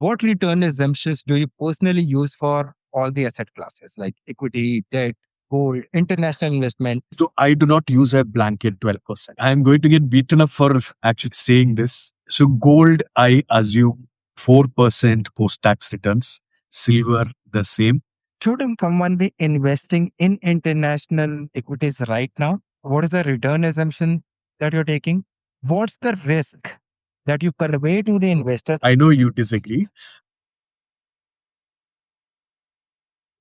What return assumptions do you personally use for all the asset classes like equity, debt, gold, international investment? So I do not use a blanket 12%. I am going to get beaten up for actually saying this. So gold, I assume 4% post-tax returns. Silver, the same. Shouldn't someone be investing in international equities right now? What is the return assumption that you're taking? What's the risk that you convey to the investors? I know you disagree.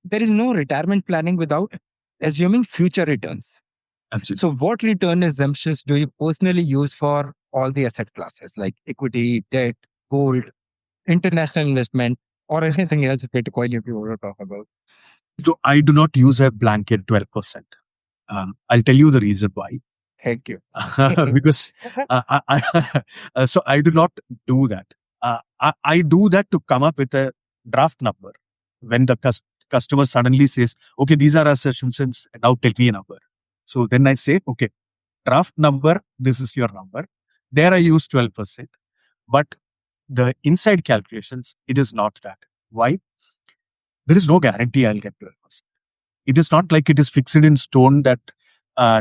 There is no retirement planning without assuming future returns. Absolutely. So, what return assumptions do you personally use for all the asset classes like equity, debt, gold, international investment, or anything else Bitcoin if you want to talk about? So I do not use a blanket 12%. I'll tell you the reason why. Thank you. Because so I do not do that. I do that to come up with a draft number when the customer suddenly says, okay, these are our assumptions, now tell me a number. So then I say, okay, draft number, this is your number. There I use 12%. But the inside calculations, it is not that. Why? There is no guarantee I'll get 12%. It is not like it is fixed in stone that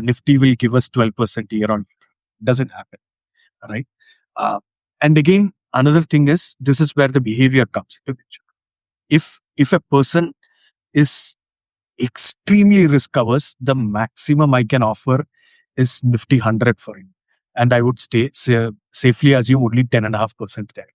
Nifty will give us 12% year on year. Doesn't happen, right? And again, another thing is, this is where the behavior comes into picture. If a person is extremely risk averse, the maximum I can offer is Nifty 100 for him. And I would safely assume only 10.5% there.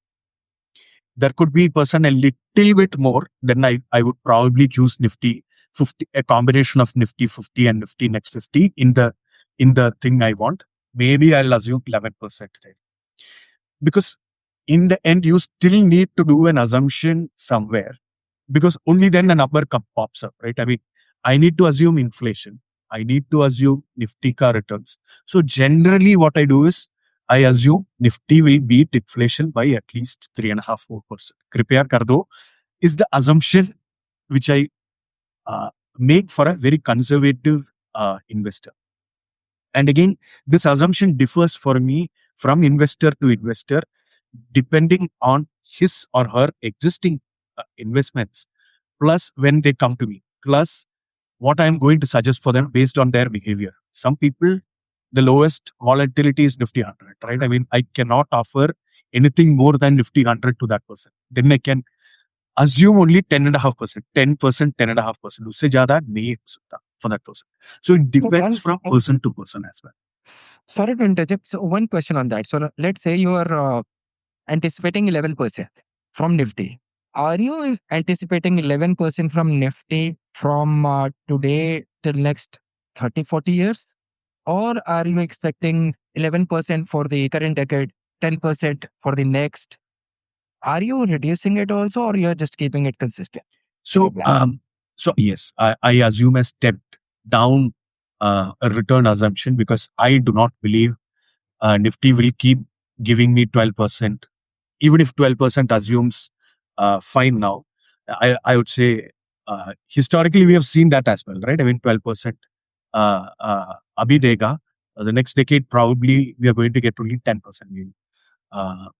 There could be a person a little bit more, then I would probably choose Nifty 50, a combination of Nifty 50 and Nifty next 50 in the thing I want. Maybe I'll assume 11% there. Because in the end, you still need to do an assumption somewhere, because only then a number pops up, right? I mean, I need to assume inflation. I need to assume Nifty car returns. So generally what I do is, I assume Nifty will beat inflation by at least 3.5-4%. Kripya kar do is the assumption which I make for a very conservative investor. And again, this assumption differs for me from investor to investor, depending on his or her existing investments, plus when they come to me, plus what I'm going to suggest for them based on their behavior. Some people, the lowest volatility is Nifty 100, right? I mean, I cannot offer anything more than Nifty 100 to that person. Then I can assume only 10.5%, 10%, 10.5%. उससे ज़्यादा नहीं हो सकता for that person. So it depends from person to person as well. Sorry to interject. So one question on that. So let's say you are anticipating 11% from Nifty. Are you anticipating 11% from Nifty from today till next 30, 40 years? Or are you expecting 11% for the current decade, 10% for the next? Are you reducing it also, or you're just keeping it consistent? So, yes, I assume a stepped down a return assumption, because I do not believe Nifty will keep giving me 12%. Even if 12% assumes fine now, I would say historically we have seen that as well, right? I mean, 12% abhi dega. The next decade probably we are going to get only 10% maybe.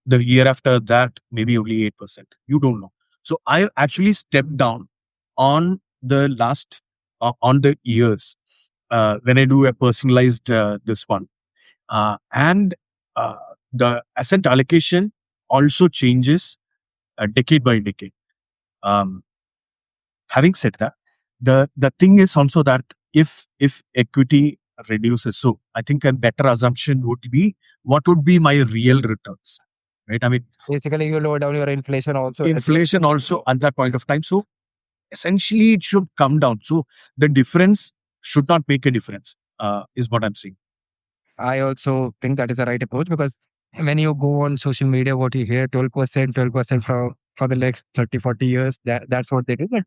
The year after that, maybe only 8%. You don't know. So I actually stepped down on the last, on the years when I do a personalized this one. And the asset allocation also changes decade by decade. Having said that, the thing is also that if equity reduces, so I think a better assumption would be, what would be my real returns, right? I mean, basically you lower down your inflation also. Inflation also at that point of time. So essentially it should come down. So the difference should not make a difference, is what I'm saying. I also think that is the right approach, because when you go on social media, what you hear, 12% for the next 30, 40 years, that's what they do. But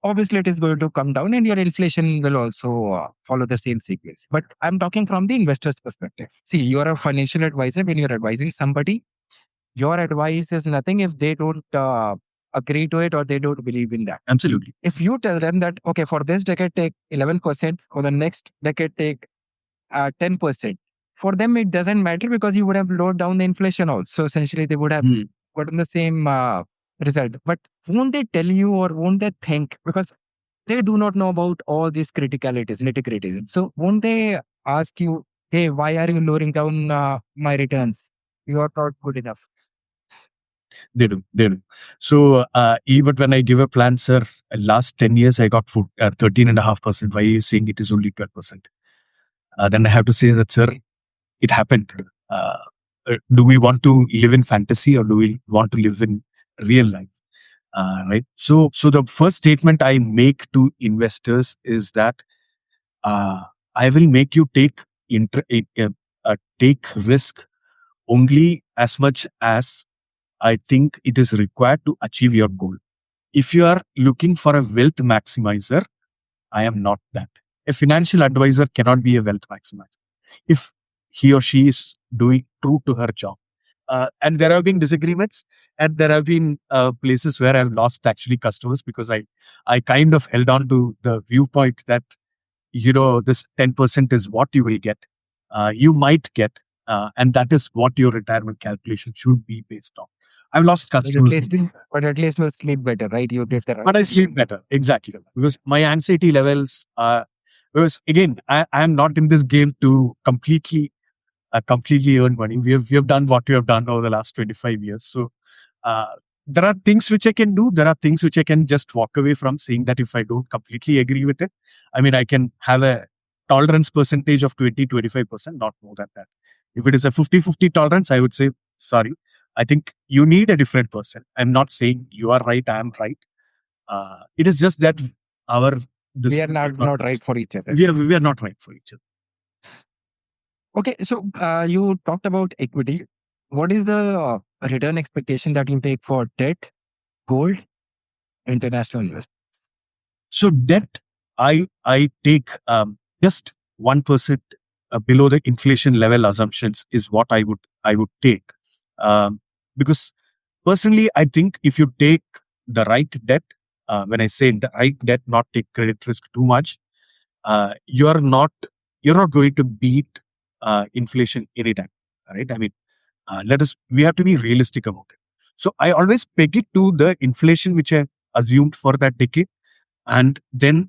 obviously it is going to come down and your inflation will also follow the same sequence. But I'm talking from the investor's perspective. See, you're a financial advisor. When you're advising somebody, your advice is nothing if they don't agree to it or they don't believe in that. Absolutely. If you tell them that, okay, for this decade, take 11%, for the next decade, take 10%. For them, it doesn't matter because you would have lowered down the inflation also. So essentially, they would have gotten the same result. But won't they tell you or won't they think? Because they do not know about all these criticalities, nitty-gritties. So won't they ask you, hey, why are you lowering down my returns? You are not good enough. They do. So even when I give a plan, sir, last 10 years I got 13.5%. Why are you saying it is only 12%? Then I have to say that, sir, it happened. Do we want to live in fantasy or do we want to live in real life? Right. So the first statement I make to investors is that I will make you take risk only as much as I think it is required to achieve your goal. If you are looking for a wealth maximizer, I am not that. A financial advisor cannot be a wealth maximizer if he or she is doing true to her job. And there have been disagreements, and there have been places where I've lost actually customers because I kind of held on to the viewpoint that this 10% is what you will get, you might get, and that is what your retirement calculation should be based on. I've lost customers, But at least you'll sleep better, right? You did the right. but I sleep better, exactly, because my anxiety levels are. Because again, I am not in this game to completely earn money. We have done what we have done over the last 25 years. So uh, there are things which I can do. There are things which I can just walk away from, saying that if I don't completely agree with it, I mean, I can have a tolerance percentage of 20-25%, not more than that. If it is a 50-50 tolerance, I would say, sorry, I think you need a different person. I'm not saying you are right, I am right. It is just that we are not right for each other. We are not right for each other. Okay, so you talked about equity. What is the return expectation that you take for debt, gold, international investment? So debt, I take just 1% below the inflation level assumptions is what I would take, because personally I think if you take the right debt, when I say the right debt, not take credit risk too much, you're not going to beat inflation anytime, right? I mean, we have to be realistic about it. So I always peg it to the inflation which I assumed for that decade, and then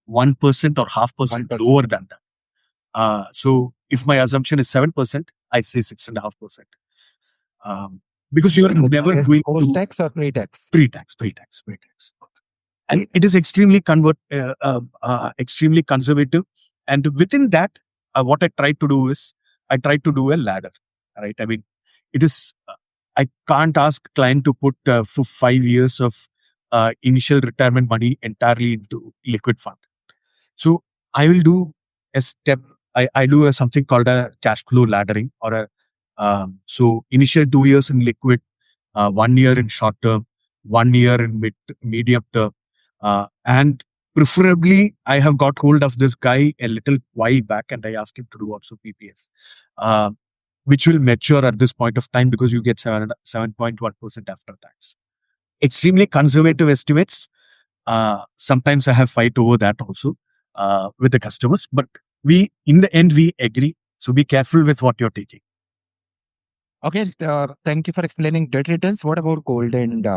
1% or 0.5% lower than that. So if my assumption is 7%, I say 6.5%. Because you are never going post tax or pre-tax? Pre-tax. And it is extremely conservative. And within that, what I try to do is I try to do a ladder, right? I mean, it is I can't ask client to put for 5 years of initial retirement money entirely into liquid fund. So I will do a step. I do something called a cash flow laddering, or so initial 2 years in liquid, 1 year in short term, 1 year in medium term, and preferably I have got hold of this guy a little while back, and I asked him to do also PPF, which will mature at this point of time because you get 7.1% after tax. Extremely conservative estimates. Sometimes I have fight over that also with the customers, but in the end we agree. So be careful with what you're taking. Okay, thank you for explaining debt returns. What about gold and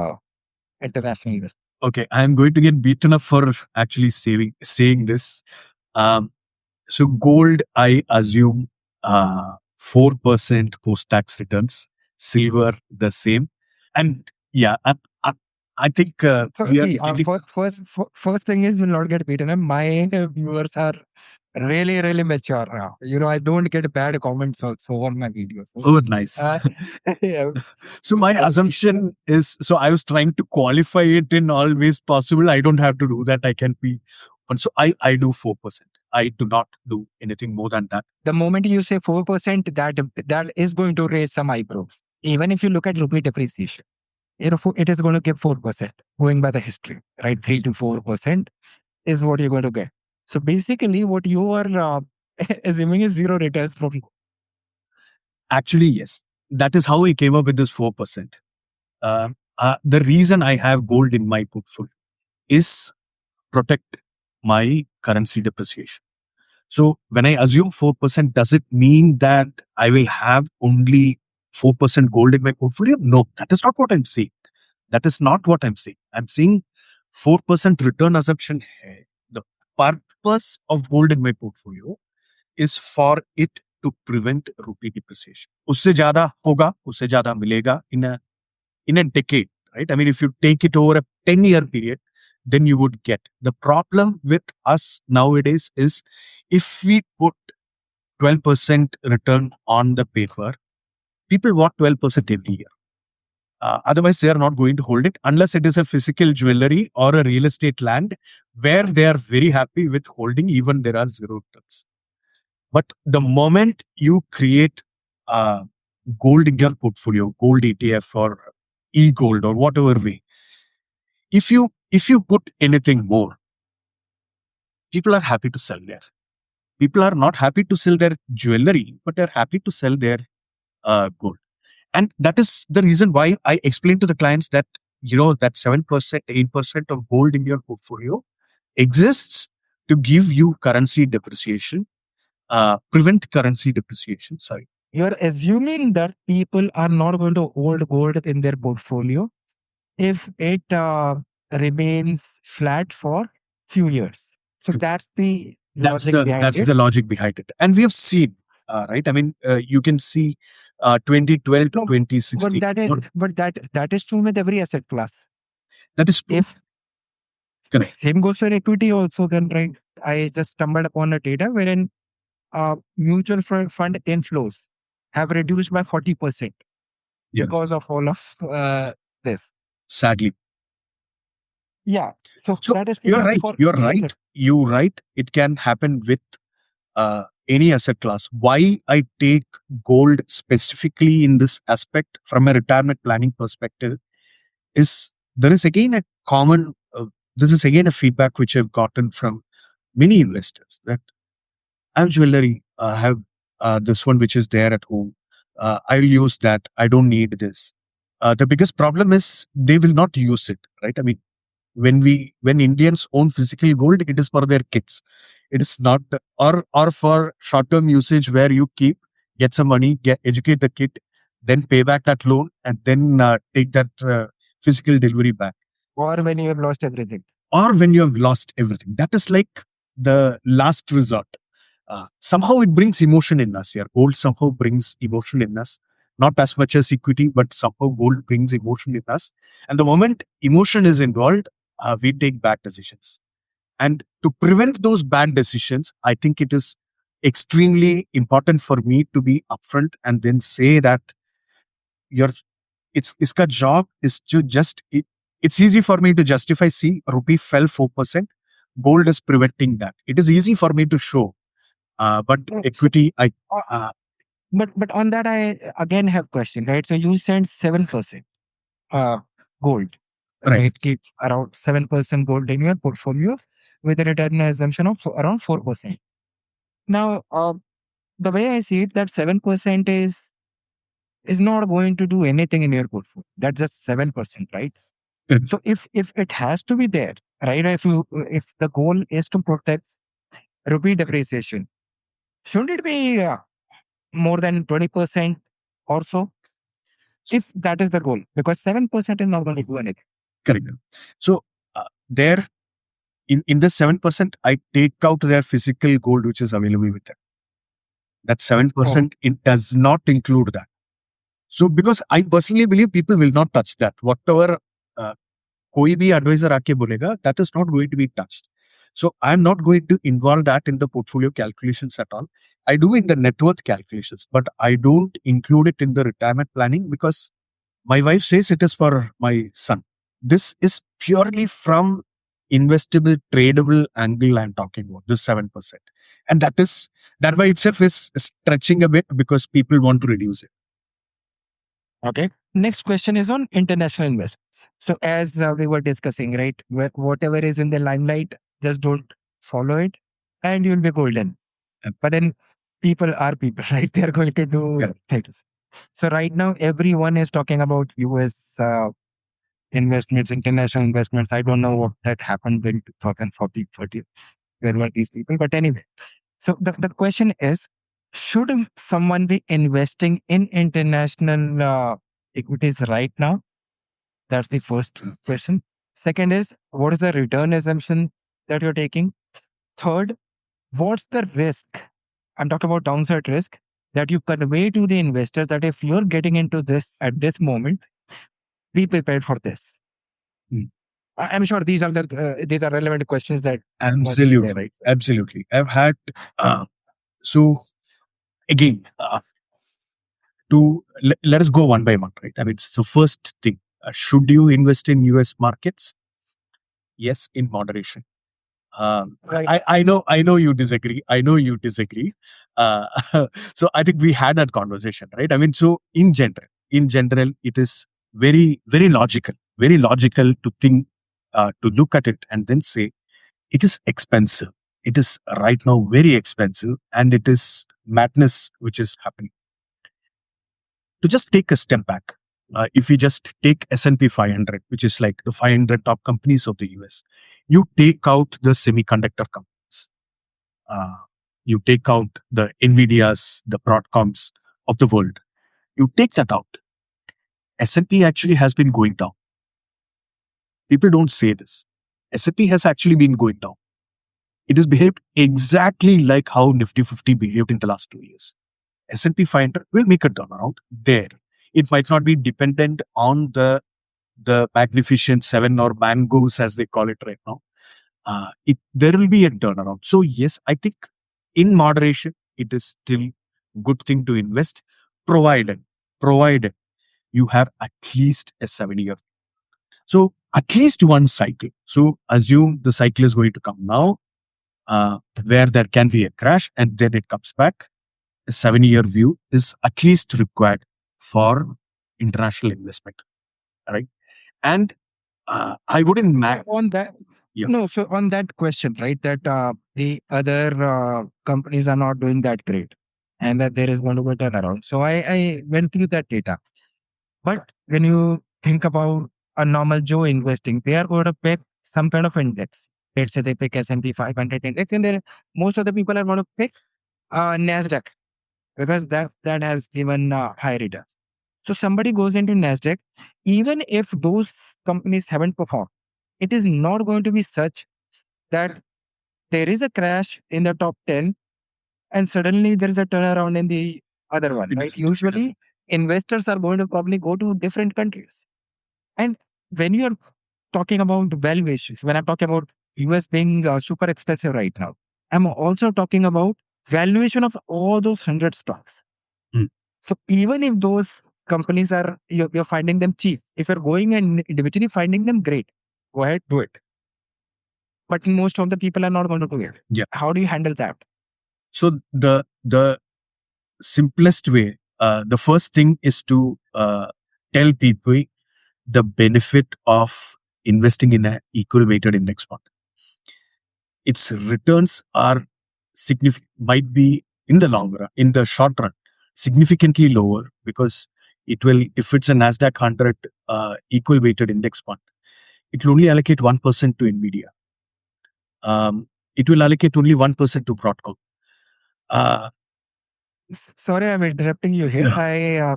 international investment? Okay, I am going to get beaten up for actually saying this. So gold, I assume 4% post-tax returns. Silver, the same. And yeah, I think So see, first thing is will not get beaten up. My viewers are really, really mature now. I don't get bad comments also on my videos. Oh, nice. Yeah. So my assumption is, so I was trying to qualify it in all ways possible. I don't have to do that. I can be, and so I do 4%. I do not do anything more than that. The moment you say 4%, that is going to raise some eyebrows. Even if you look at rupee depreciation, it is going to give 4%, going by the history, right? 3 to 4% is what you're going to get. So basically, what you are assuming is zero returns from gold. Actually, yes. That is how I came up with this 4%. The reason I have gold in my portfolio is protect my currency depreciation. So when I assume 4%, does it mean that I will have only 4% gold in my portfolio? No, that is not what I'm saying. That is not what I'm saying. I'm saying 4% return assumption hai. The purpose of gold in my portfolio is for it to prevent rupee depreciation. उससे ज़्यादा होगा, उससे ज़्यादा मिलेगा in a decade, right? I mean, if you take it over a 10-year period, then you would get. The problem with us nowadays is if we put 12% return on the paper, people want 12% every year. Otherwise, they are not going to hold it unless it is a physical jewelry or a real estate land where they are very happy with holding, even there are zero returns. But the moment you create gold in your portfolio, gold ETF or e-gold or whatever way, if you put anything more, people are happy to sell there. People are not happy to sell their jewelry, but they're happy to sell their gold. And that is the reason why I explain to the clients that, that 7%, 8% of gold in your portfolio exists to give you currency depreciation, prevent currency depreciation. Sorry. You're assuming that people are not going to hold gold in their portfolio if it remains flat for few years. So that's the logic behind That's it. the logic behind it. And we have seen, right? I mean, you can see 2012 to No, 2016. but that is true with every asset class. That is true. If Correct. same goes for equity also, then right. I just stumbled upon a data wherein mutual fund inflows have reduced by 40% Yeah. because of all of this. Sadly. Yeah. So So that is you're right. for You're any right. asset. You're right. It can happen with any asset class. Why I take gold specifically in this aspect from a retirement planning perspective is there is again a common, this is again a feedback which I've gotten from many investors that I have jewelry, I have this one which is there at home. I'll use that. I don't need this. The biggest problem is they will not use it, right? I mean, when Indians own physical gold, it is for their kids. It is not or for short term usage where you get some money, educate the kid, then pay back that loan, and then take that physical delivery back. Or when you have lost everything. Or when you have lost everything. That is like the last resort. Somehow it brings emotion in us. Yeah, gold somehow brings emotion in us. Not as much as equity, but somehow gold brings emotion in us. And the moment emotion is involved, we take bad decisions. And to prevent those bad decisions, I think it is extremely important for me to be upfront and then say that your it's iska job is to it's easy for me to justify. See, rupee fell 4%. Gold is preventing that. It is easy for me to show. But equity, But on that, I again have question, right? So you said 7% gold, right. right? Keep around 7% gold in your portfolio with a return assumption of around 4%. Now, the way I see it, that 7% is not going to do anything in your portfolio. That's just 7%, right? Mm. So if it has to be there, right? If the goal is to protect rupee depreciation, shouldn't it be more than 20% or so? If that is the goal, because 7% is not going to do anything. Correct. So there in the 7%, I take out their physical gold which is available with them. That 7%, it does not include that. So because I personally believe people will not touch that. Whatever koi bhi advisor aake bolega, that is not going to be touched. So I'm not going to involve that in the portfolio calculations at all. I do in the net worth calculations, but I don't include it in the retirement planning because my wife says it is for my son. This is purely from investable, tradable angle I'm talking about, this 7%. And that by itself is stretching a bit because people want to reduce it. Okay. Next question is on international investments. So as we were discussing, right, whatever is in the limelight, just don't follow it, and you'll be golden. Yep. But then people are people, right? They are going to do things. So right now, everyone is talking about US investments, international investments. I don't know what that happened in 2040, 30. Where were these people? But anyway, so the question is, should someone be investing in international equities right now? That's the first question. Second is, what is the return assumption that you're taking? Third, what's the risk? I'm talking about downside risk that you convey to the investors that if you're getting into this at this moment, be prepared for this. Hmm. I'm sure these are relevant questions that must be there, Absolutely, right? absolutely. I've had so again let us go one by one, right? I mean, so first thing, should you invest in US markets? Yes, in moderation. Right. I know you disagree. I know you disagree. Uh, so I think we had that conversation, right? I mean, so in general, it is very logical to think, to look at it and then say it is expensive. It is right now very expensive, and it is madness which is happening. To just take a step back, if you just take S&P 500, which is like the 500 top companies of the US, you take out the semiconductor companies, uh, you take out the Nvidias, the Broadcoms of the world. You take that out. S&P actually has been going down. People don't say this. S&P has actually been going down. It has behaved exactly like how Nifty 50 behaved in the last 2 years. S&P 500 will make a turnaround there. It might not be dependent on the magnificent seven or mangoes as they call it right now. There will be a turnaround. So yes, I think in moderation, it is still good thing to invest, provided you have at least a 7 year. So at least one cycle. So assume the cycle is going to come now, where there can be a crash and then it comes back. A 7 year view is at least required for international investment, right? And I wouldn't On that, yeah, no, so on that question, right, that the other companies are not doing that great and that there is going to be a turnaround. So I went through that data. But when you think about a normal Joe investing, they are going to pick some kind of index. Let's say they pick S&P 500 index, and then most of the people are going to pick Nasdaq because that has given high returns. So somebody goes into Nasdaq, even if those companies haven't performed, it is not going to be such that there is a crash in the top 10 and suddenly there is a turnaround in the other one, right? Usually, investors are going to probably go to different countries. And when you are talking about valuations, when I'm talking about US being super expensive right now, I'm also talking about valuation of all those 100 stocks. Mm. So even if those companies are, you're finding them cheap, if you're going and individually finding them, great, go ahead, do it. But most of the people are not going to do it. yeah. How do you handle that? So the simplest way, the first thing is to tell people the benefit of investing in an equal weighted index fund. Its returns are significant, might be in the long run, in the short run, significantly lower because it will, if it's a Nasdaq 100 equal weighted index fund, it will only allocate 1% to Nvidia. It will allocate only 1% to Broadcom. Uh, Sorry, I'm interrupting you here. yeah. I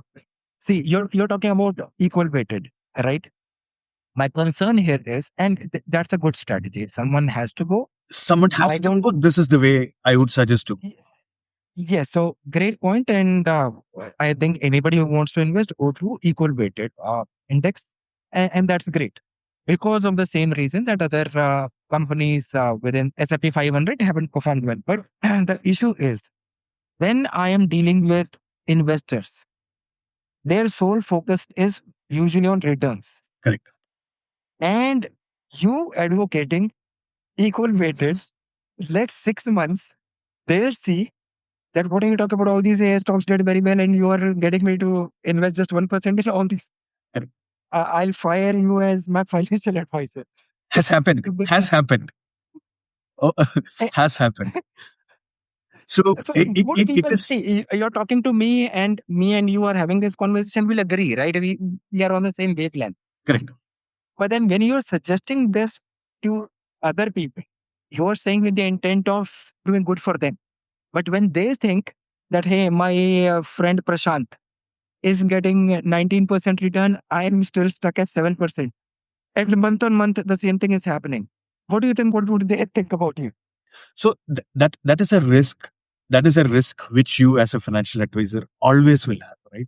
see you're talking about equal weighted, right? My concern here is, and that's a good strategy. Someone has to go. Someone has I to don't. go. This is the way I would suggest to. y- Yes, so great point, and I think anybody who wants to invest go through equal weighted index, and that's great because of the same reason that other companies within S&P 500 haven't performed well. But the issue is when I am dealing with investors, their sole focus is usually on returns. Correct. And you advocating equal weighted, next 6 months, they'll see that what are you talking about? All these AI stocks did very well, and you are getting me to invest just 1% in all these. Correct. I'll fire you as my financial advisor. Has happened. But- Has happened. Oh, eh, has happened. So so would it people is see? You're talking to me and you are having this conversation. We'll agree, right? We are on the same wavelength. correct. But then when you're suggesting this to other people, you're saying with the intent of doing good for them. But when they think that, hey, my friend Prashant is getting 19% return. I am still stuck at 7%. And month on month, the same thing is happening. What do you think? What would they think about you? So that is a risk. That is a risk which you as a financial advisor always will have, right?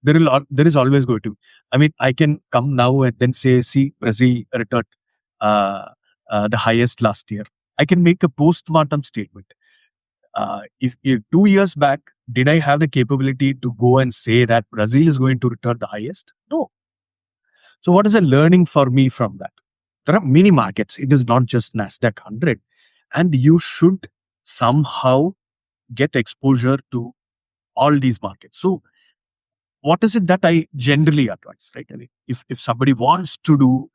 There is always going to. I mean, I can come now and then say, see, Brazil returned uh, the highest last year. I can make a post-mortem statement. If 2 years back, did I have the capability to go and say that Brazil is going to return the highest? No. So what is a learning for me from that? There are many markets. It is not just Nasdaq 100, and you should somehow get exposure to all these markets. So what is it that I generally advise, right? I mean, if somebody wants to do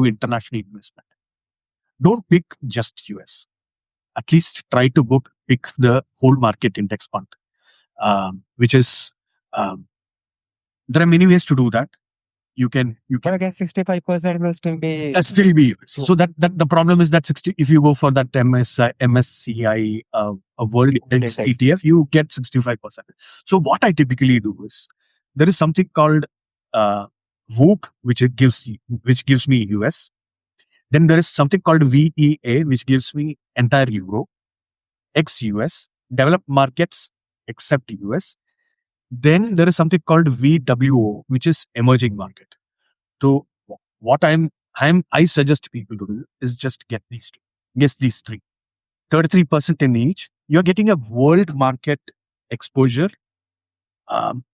international investment, don't pick just US. At least try to pick the whole market index fund, which is there are many ways to do that. You can But again, 65% will still be US. So that the problem is that 60, if you go for that MSCI a world index Index. ETF, you get 65%. So what I typically do is there is something called VOOC, which gives me US. Then there is something called VEA, which gives me entire Euro, ex-US, developed markets except US. Then there is something called VWO, which is emerging market. So what I suggest people to do is just get these two. Guess these three. 33% in each. You're getting a world market exposure. Um,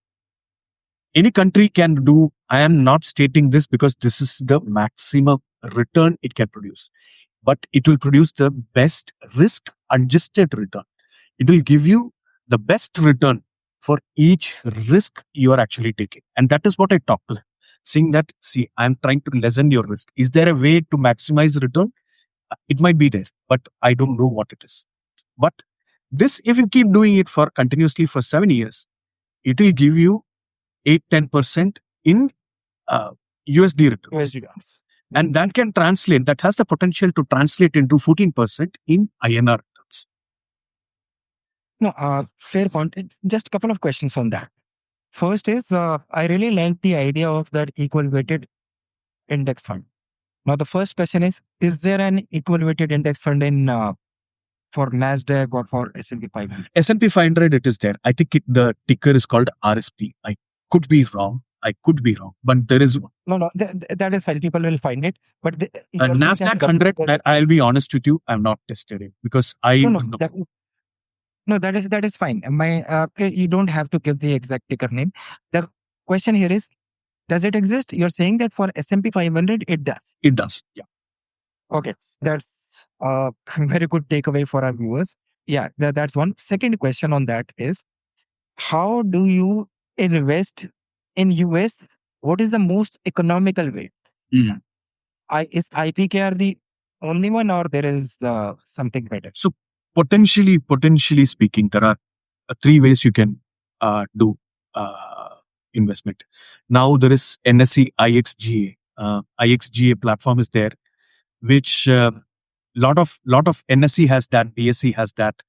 any country can do. I am not stating this because this is the maximum return it can produce, but it will produce the best risk adjusted return. It will give you the best return for each risk you are actually taking. And that is what I talk to them. Saying that, see, I'm trying to lessen your risk. Is there a way to maximize return? It might be there, but I don't know what it is. But this, if you keep doing it for continuously for 7 years, it will give you 8-10% in USD returns. And that can translate, that has the potential to translate into 14% in INR returns. No, fair point. Just a couple of questions on that. First is, I really like the idea of that equal weighted index fund. Now, the first question is there an equal weighted index fund in for NASDAQ or for S&P 500? S&P 500, it is there. I think the ticker is called RSP. I could be wrong, but there is one. No, that is fine. People will find it. But NASDAQ 100, I'll be honest with you, I'm not tested it because I no, that is fine. You don't have to give the exact ticker name. The question here is, does it exist? You're saying that for S&P 500, it does. It does. Yeah. Okay, that's a very good takeaway for our viewers. Yeah, that's one. Second question on that is, how do you invest in US? What is the most economical way? Mm. Is IPKR the only one, or there is something better? So potentially speaking, there are three ways you can do investment. Now there is NSE IXGA. IXGA platform is there, which lot of NSE has that, BSE has that.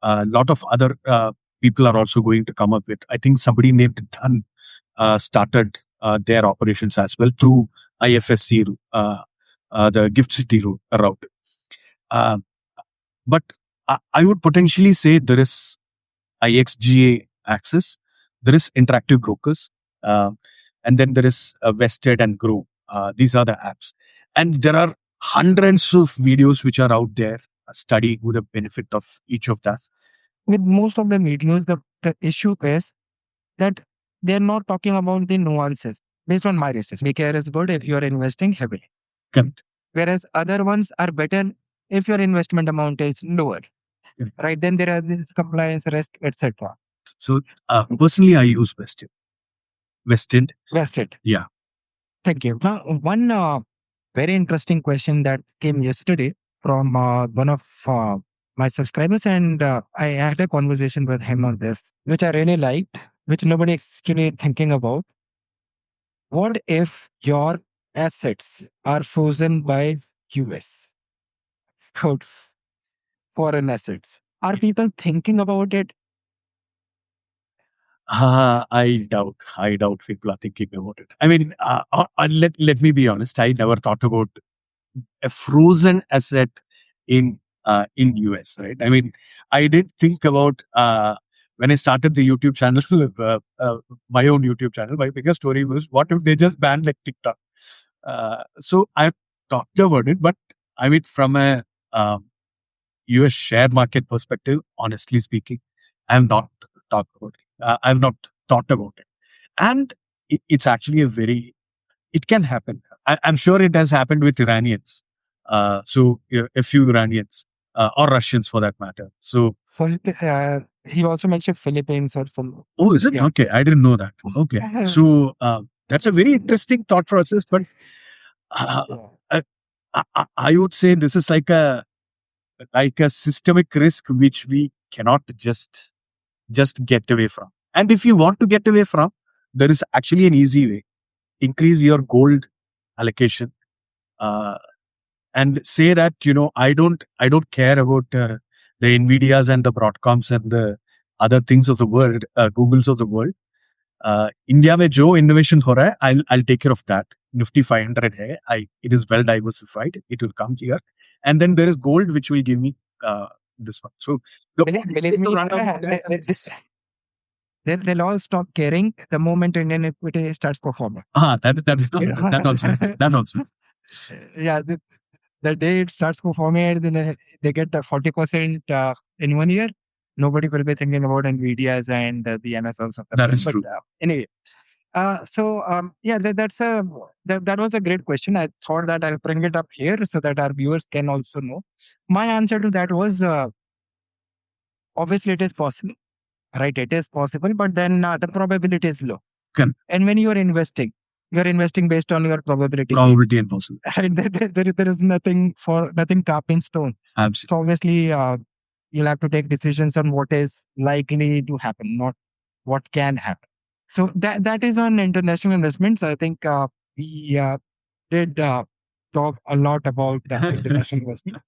Lot of other people are also going to come up with. I think somebody named Dhan started their operations as well through IFSC, the Gift City route. But I would potentially say there is IXGA access, there is interactive brokers, and then there is Vested and Grow. These are the apps, and there are hundreds of videos which are out there studying the benefit of each of that. With most of the videos, the issue is that they're not talking about the nuances. Based on my research, BKR is good if you're investing heavily. Correct. Whereas other ones are better if your investment amount is lower. Correct. Right? Then there are this compliance risk, etc. So personally, I use Vested. Vested. Yeah. Thank you. Now, one very interesting question that came yesterday from one of my subscribers, and I had a conversation with him on this, which I really liked, which nobody is actually thinking about. What if your assets are frozen by US? Good. Foreign assets. Are people thinking about it? I doubt people are thinking about it. I mean, let me be honest. I never thought about a frozen asset in US, right? I mean, I did think about when I started the YouTube channel, my own YouTube channel. My biggest story was, what if they just banned like TikTok? So I talked about it, but I mean, from a US share market perspective, honestly speaking, I have not talked about it. I've not thought about it, and it's actually it can happen. I'm sure it has happened with Iranians. A few Iranians or Russians for that matter. So, He also mentioned Philippines or some. oh, is it? Yeah. Okay, I didn't know that. Okay, so that's a very interesting thought process. But uh, Yeah. I would say this is like a systemic risk which we cannot just get away from. And if you want to get away from, there is actually an easy way: increase your gold allocation. Uh, and say that, I don't care about the Nvidias and the Broadcoms and the other things of the world, Googles of the world. India में जो innovation हो रहा है, I'll take care of that. Nifty 500 है, it is well diversified. It will come here, and then there is gold which will give me this one. So Believe me, they'll all stop caring the moment Indian equity starts performing. that also. Yeah, the day it starts performing, then they get 40% in 1 year. Nobody will be thinking about Nvidias and the NSOs. That is true. Anyway, that was a great question. I thought that I'll bring it up here so that our viewers can also know. My answer to that was obviously it is possible, right? It is possible, but then the probability is low. Correct. And when you're investing based on your probability. Probability and possibility. And there is nothing carved in stone. Absolutely. So obviously, you'll have to take decisions on what is likely to happen, not what can happen. So that is on international investments. I think we did talk a lot about international investments.